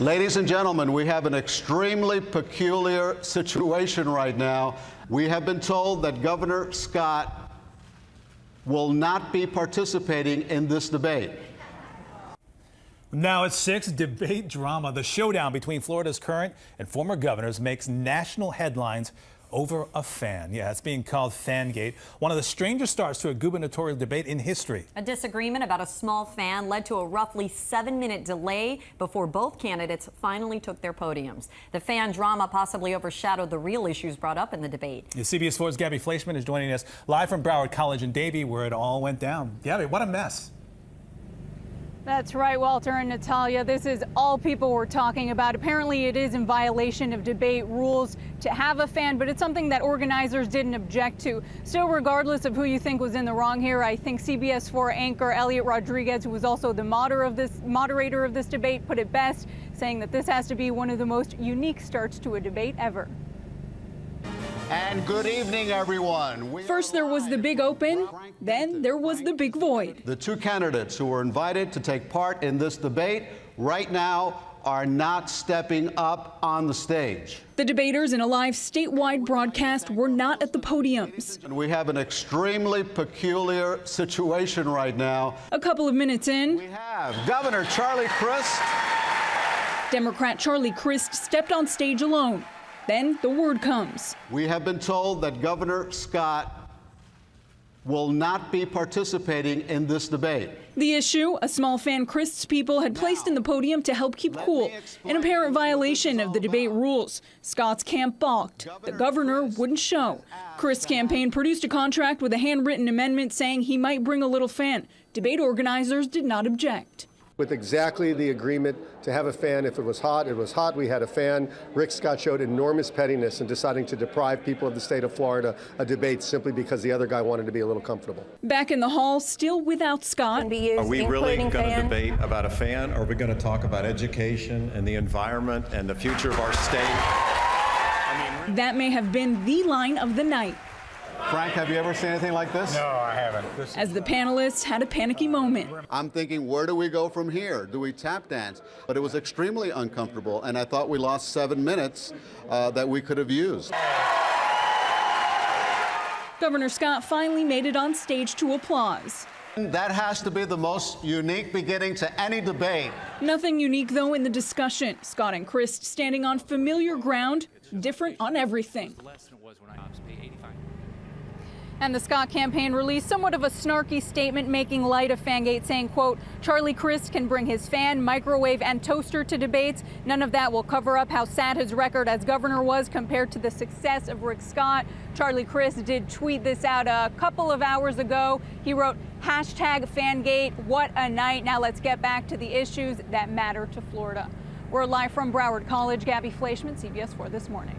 Ladies and gentlemen, we have an extremely peculiar situation right now. We have been told that Governor Scott will not be participating in this debate. Now at 6, debate drama. The showdown between Florida's current and former governors makes national headlines over a fan. Yeah, it's being called Fangate, one of the strangest starts to a gubernatorial debate in history. A disagreement about a small fan led to a roughly 7-minute delay before both candidates finally took their podiums. The fan drama possibly overshadowed the real issues brought up in the debate. CBS 4's Gabby Fleischman is joining us live from Broward College in Davie, where it all went down. Gabby, what a mess. That's right, Walter and Natalia. This is all people were talking about. Apparently, it is in violation of debate rules to have a fan, but it's something that organizers didn't object to. Still, regardless of who you think was in the wrong here, I think CBS 4 anchor Elliot Rodriguez, who was also the moderator of this debate, put it best, saying that this has to be one of the most unique starts to a debate ever. And good evening, everyone. First there was the big open, then there was the big void. The two candidates who were invited to take part in this debate right now are not stepping up on the stage. The debaters in a live statewide broadcast were not at the podiums. And we have an extremely peculiar situation right now. A couple of minutes in, We have Governor Charlie Crist. Democrat Charlie Crist stepped on stage alone. Then the word comes. We have been told that Governor Scott will not be participating in this debate. The issue, a small fan Crist's people had placed in the podium to help keep cool, an apparent violation of the debate rules. Scott's camp balked. The governor wouldn't show. Crist's campaign produced a contract with a handwritten amendment saying he might bring a little fan. Debate organizers did not object. With exactly the agreement to have a fan. If it was hot, it was hot. We had a fan. Rick Scott showed enormous pettiness in deciding to deprive people of the state of Florida a debate simply because the other guy wanted to be a little comfortable. Back in the hall, still without Scott. Are we really going to debate about a fan, or are we going to talk about education and the environment and the future of our state? That may have been the line of the night. Frank, have you ever seen anything like this? No, I haven't. As the panelists had a panicky moment. I'm thinking, where do we go from here? Do we tap dance? But it was extremely uncomfortable, and I thought we lost 7 minutes that we could have used. Governor Scott finally made it on stage to applause. That has to be the most unique beginning to any debate. Nothing unique, though, in the discussion. Scott and Crist standing on familiar ground, different on everything. And the Scott campaign released somewhat of a snarky statement making light of Fangate, saying, quote, Charlie Crist can bring his fan, microwave, and toaster to debates. None of that will cover up how sad his record as governor was compared to the success of Rick Scott. Charlie Crist did tweet this out a couple of hours ago. He wrote, #Fangate, what a night. Now let's get back to the issues that matter to Florida. We're live from Broward College. Gabby Fleischman, CBS 4 This Morning.